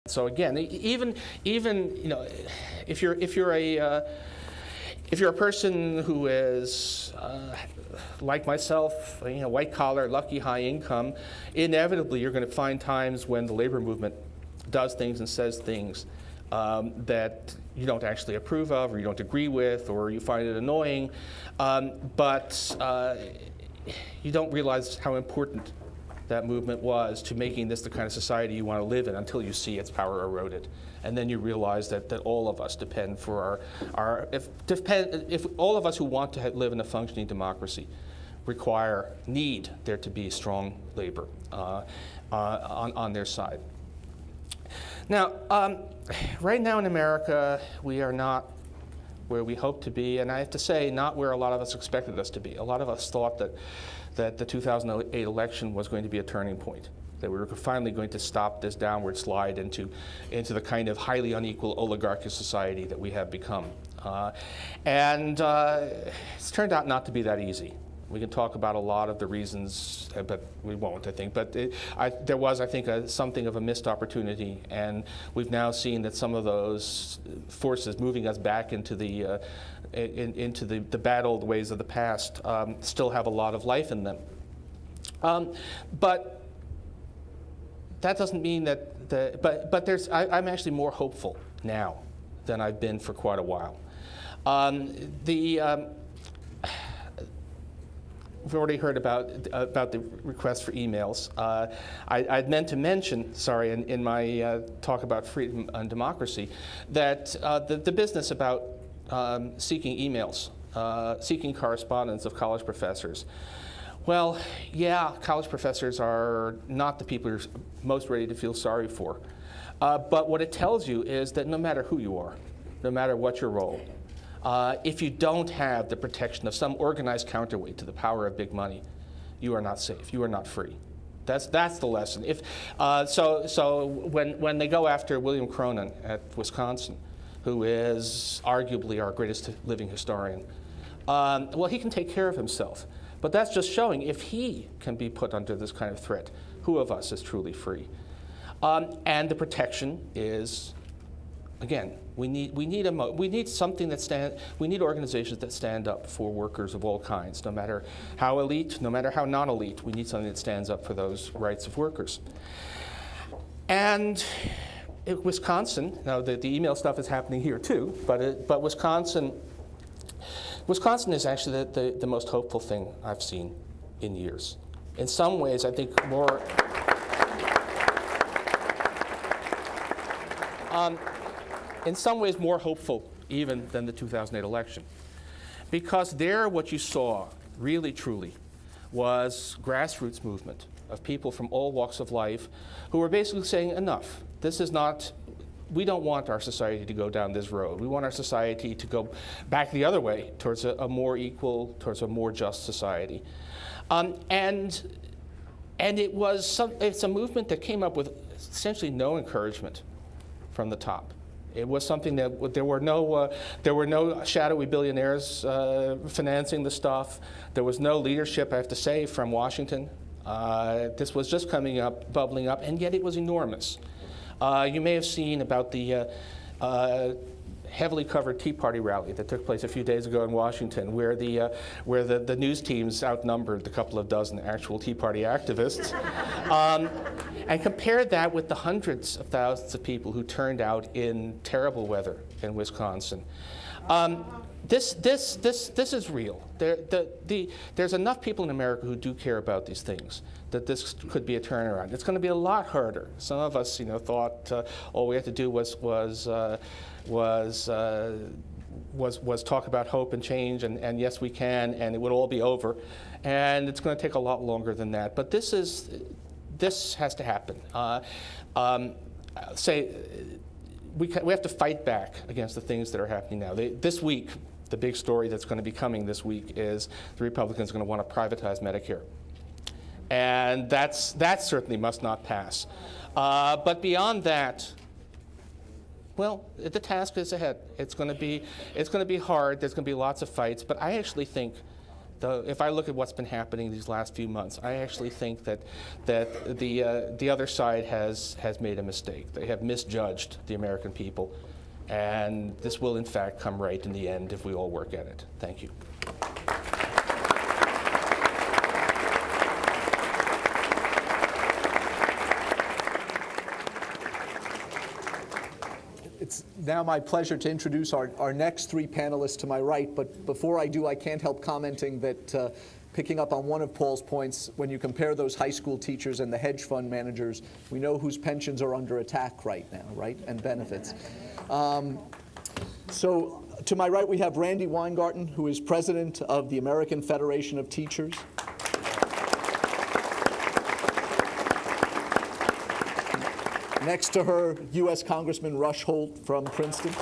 So again, even you know, if you're a person who is like myself, you know, white collar, lucky, high income, inevitably you're going to find times when the labor movement does things and says things that you don't actually approve of, or you don't agree with, or you find it annoying, but you don't realize how important that movement was to making this the kind of society you want to live in until you see its power eroded. And then you realize that all of us depend for if all of us who want to live in a functioning democracy need there to be strong labor on their side. Now, right now in America, we are not where we hope to be, and I have to say, not where a lot of us expected us to be. A lot of us thought that the 2008 election was going to be a turning point, that we were finally going to stop this downward slide into the kind of highly unequal oligarchic society that we have become. And it's turned out not to be that easy. We can talk about a lot of the reasons, but we won't, I think. But there was, I think, something of a missed opportunity, and we've now seen that some of those forces moving us back into the bad old ways of the past still have a lot of life in them. But that doesn't mean that I'm actually more hopeful now than I've been for quite a while. We've already heard about the request for emails. I'd meant to mention, sorry, in my talk about freedom and democracy, that the business about seeking emails, seeking correspondence of college professors. Well, yeah, college professors are not the people you're most ready to feel sorry for. But what it tells you is that no matter who you are, no matter what your role, if you don't have the protection of some organized counterweight to the power of big money, you are not safe. You are not free. That's the lesson. So when they go after William Cronin at Wisconsin, who is arguably our greatest living historian, well, he can take care of himself. But that's just showing if he can be put under this kind of threat, who of us is truly free? And the protection is, again, we need something that we need organizations that stand up for workers of all kinds, no matter how elite, no matter how non-elite. We need something that stands up for those rights of workers. And Wisconsin, now the email stuff is happening here too, but Wisconsin is actually the most hopeful thing I've seen in years. In some ways, I think more. In some ways more hopeful even than the 2008 election. Because there what you saw, really truly, was grassroots movement of people from all walks of life who were basically saying, enough, this is not, we don't want our society to go down this road. We want our society to go back the other way, towards a more equal, towards a more just society. And it's a movement that came up with essentially no encouragement from the top. It was something that there were no shadowy billionaires financing the stuff. There was no leadership, I have to say, from Washington. This was just coming up, bubbling up, and yet it was enormous. You may have seen about the heavily covered Tea Party rally that took place a few days ago in Washington, where the news teams outnumbered a couple of dozen actual Tea Party activists. And compare that with the hundreds of thousands of people who turned out in terrible weather in Wisconsin. This is real. There's enough people in America who do care about these things that this could be a turnaround. It's going to be a lot harder. Some of us, thought all we had to do was talk about hope and change, and yes, we can, and it would all be over. And it's going to take a lot longer than that. But this has to happen. We have to fight back against the things that are happening now. This week, the big story that's going to be coming this week is the Republicans are going to want to privatize Medicare. And that certainly must not pass. But beyond that, well, the task is ahead. It's going to be hard. There's going to be lots of fights. But I actually think If I look at what's been happening these last few months, I actually think that the other side has made a mistake. They have misjudged the American people, and this will in fact come right in the end if we all work at it. Thank you. It's now my pleasure to introduce our next three panelists to my right, but before I do, I can't help commenting that picking up on one of Paul's points, when you compare those high school teachers and the hedge fund managers, we know whose pensions are under attack right now, right, and benefits. So to my right, we have Randy Weingarten, who is president of the American Federation of Teachers. Next to her, U.S. Congressman Rush Holt from Princeton.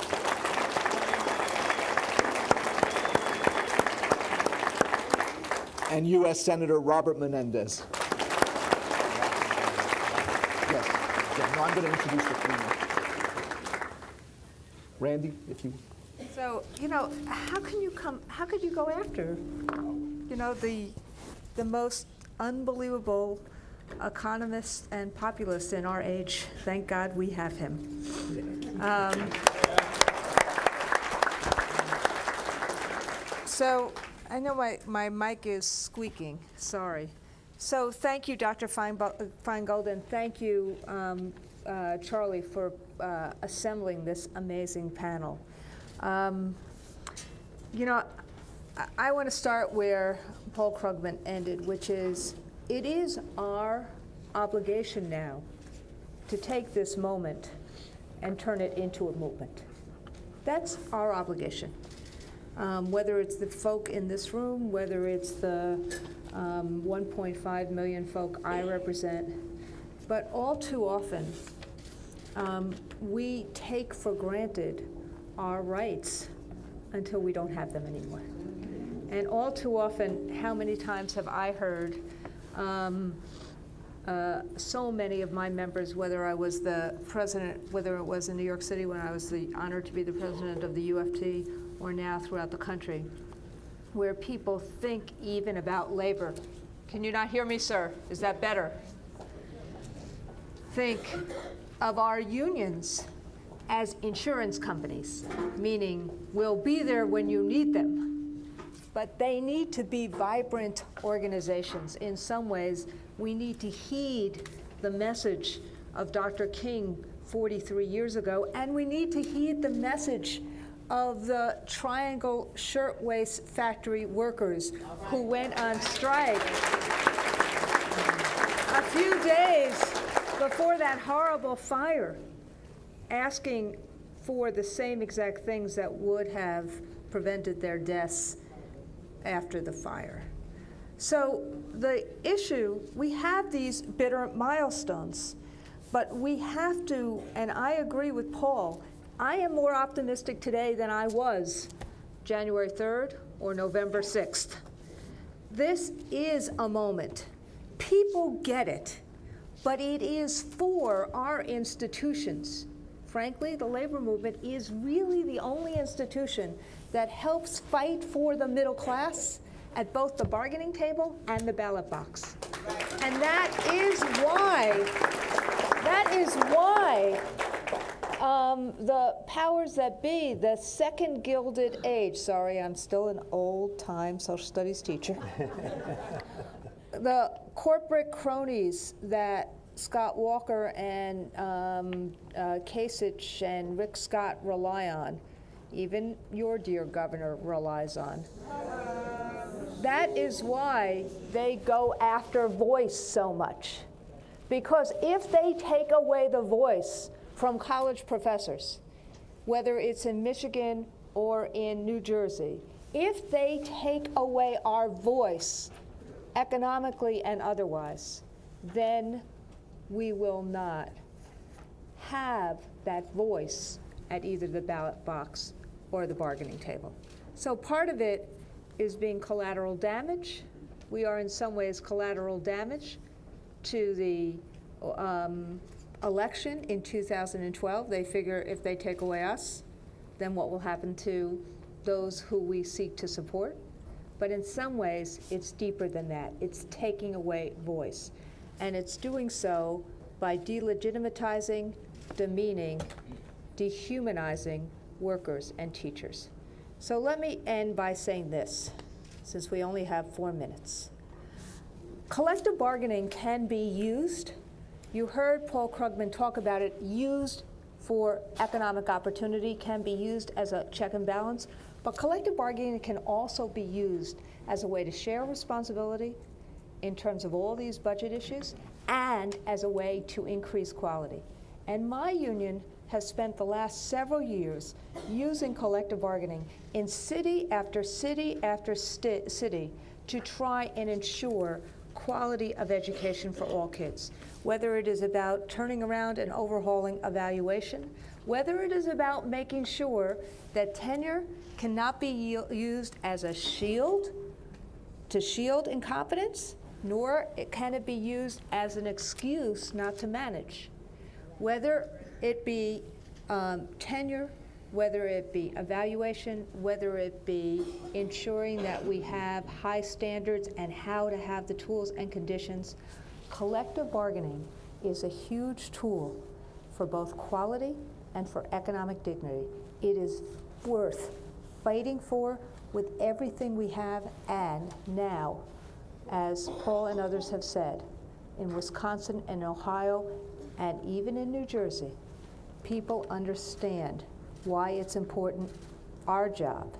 And U.S. Senator Robert Menendez. Yes. Yeah, no, I'm going to introduce the three now. Randy, if you... So, how could you go after, the most unbelievable economist and populist in our age? Thank God we have him. So I know my mic is squeaking, sorry. So thank you, Dr. Feingold, and thank you, Charlie, for assembling this amazing panel. I want to start where Paul Krugman ended, which is, it is our obligation now to take this moment and turn it into a movement. That's our obligation. Whether it's the folk in this room, whether it's the 1.5 million folk I represent, but all too often we take for granted our rights until we don't have them anymore. And all too often, how many times have I heard so many of my members, whether I was the president, whether it was in New York City when I was honored to be the president of the UFT, or now throughout the country, where people think even about labor. Can you not hear me, sir? Is that better? Think of our unions as insurance companies, meaning we'll be there when you need them. But they need to be vibrant organizations. In some ways, we need to heed the message of Dr. King 43 years ago, and we need to heed the message of the Triangle Shirtwaist Factory workers who went on strike a few days before that horrible fire, asking for the same exact things that would have prevented their deaths after the fire. So the issue, we have these bitter milestones, but we have to, and I agree with Paul, I am more optimistic today than I was January 3rd or November 6th. This is a moment. People get it, but it is for our institutions. Frankly, the labor movement is really the only institution that helps fight for the middle class at both the bargaining table and the ballot box. And that is why the powers that be, the second Gilded Age, sorry, I'm still an old-time social studies teacher, the corporate cronies that Scott Walker and Kasich and Rick Scott rely on, even your dear governor relies on. That is why they go after voice so much. Because if they take away the voice from college professors, whether it's in Michigan or in New Jersey, if they take away our voice, economically and otherwise, then we will not have that voice at either the ballot box or the bargaining table. So part of it is being collateral damage. We are in some ways collateral damage to the election in 2012. They figure if they take away us, then what will happen to those who we seek to support? but in some ways, it's deeper than that. It's taking away voice. And it's doing so by delegitimatizing, demeaning, dehumanizing workers and teachers. So let me end by saying this, since we only have 4 minutes. Collective bargaining can be used. You heard Paul Krugman talk about it, used for economic opportunity, can be used as a check and balance, but collective bargaining can also be used as a way to share responsibility in terms of all these budget issues and as a way to increase quality. And my union has spent the last several years using collective bargaining in city after city after city to try and ensure quality of education for all kids, whether it is about turning around and overhauling evaluation, whether it is about making sure that tenure cannot be used as a shield to shield incompetence, nor can it be used as an excuse not to manage. Whether it be tenure, whether it be evaluation, whether it be ensuring that we have high standards and how to have the tools and conditions, collective bargaining is a huge tool for both quality and for economic dignity. It is worth fighting for with everything we have, and now, as Paul and others have said, in Wisconsin and Ohio, and even in New Jersey, people understand why it's important. Our job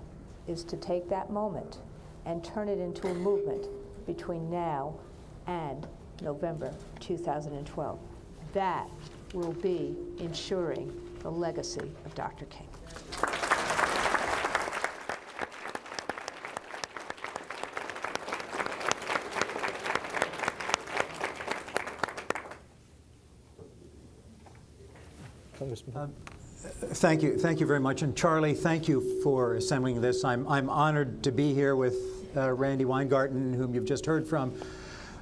is to take that moment and turn it into a movement between now and November 2012. That will be ensuring the legacy of Dr. King. Thank you very much. And Charlie, thank you for assembling this. I'm honored to be here with Randy Weingarten, whom you've just heard from.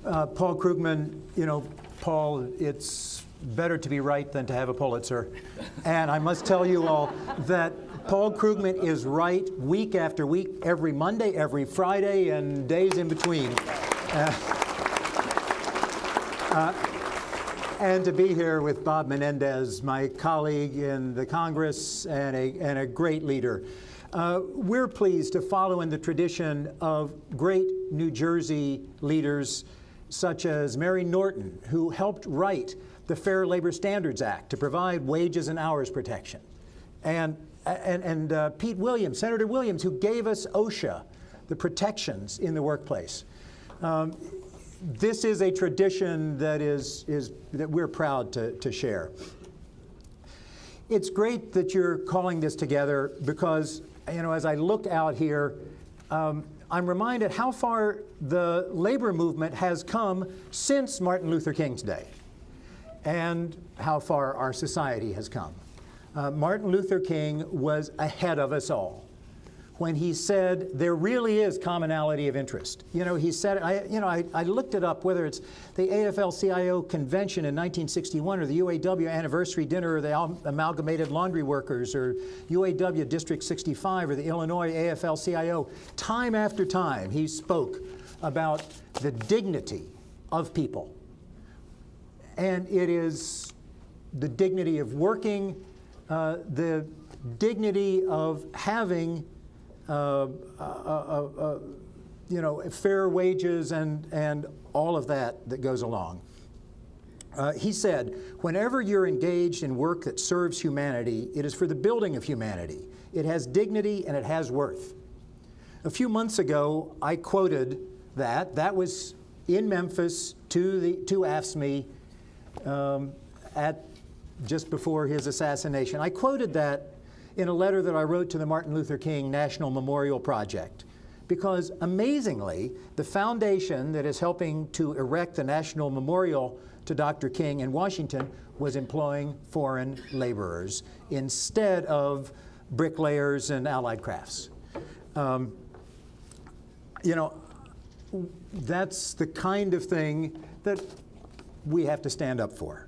Paul Krugman, you know, Paul, it's better to be right than to have a Pulitzer. And I must tell you all that Paul Krugman is right week after week, every Monday, every Friday, and days in between. And to be here with Bob Menendez, my colleague in the Congress and a great leader. We're pleased to follow in the tradition of great New Jersey leaders such as Mary Norton, who helped write the Fair Labor Standards Act to provide wages and hours protection. And Pete Williams, Senator Williams, who gave us OSHA, the protections in the workplace. This is a tradition that that we're proud to share. It's great that you're calling this together because, you know, as I look out here, I'm reminded how far the labor movement has come since Martin Luther King's day and how far our society has come. Martin Luther King was ahead of us all when he said there really is commonality of interest. You know, he said, I looked it up, whether it's the AFL-CIO convention in 1961 or the UAW anniversary dinner or the Amalgamated Laundry Workers or UAW District 65 or the Illinois AFL-CIO. Time after time, he spoke about the dignity of people. And it is the dignity of working, the dignity of having fair wages and all of that goes along. He said, whenever you're engaged in work that serves humanity, it is for the building of humanity. It has dignity and it has worth. A few months ago, I quoted that. That was in Memphis to AFSCME just before his assassination. I quoted that in a letter that I wrote to the Martin Luther King National Memorial Project, because amazingly, the foundation that is helping to erect the National Memorial to Dr. King in Washington was employing foreign laborers instead of bricklayers and allied crafts. That's the kind of thing that we have to stand up for.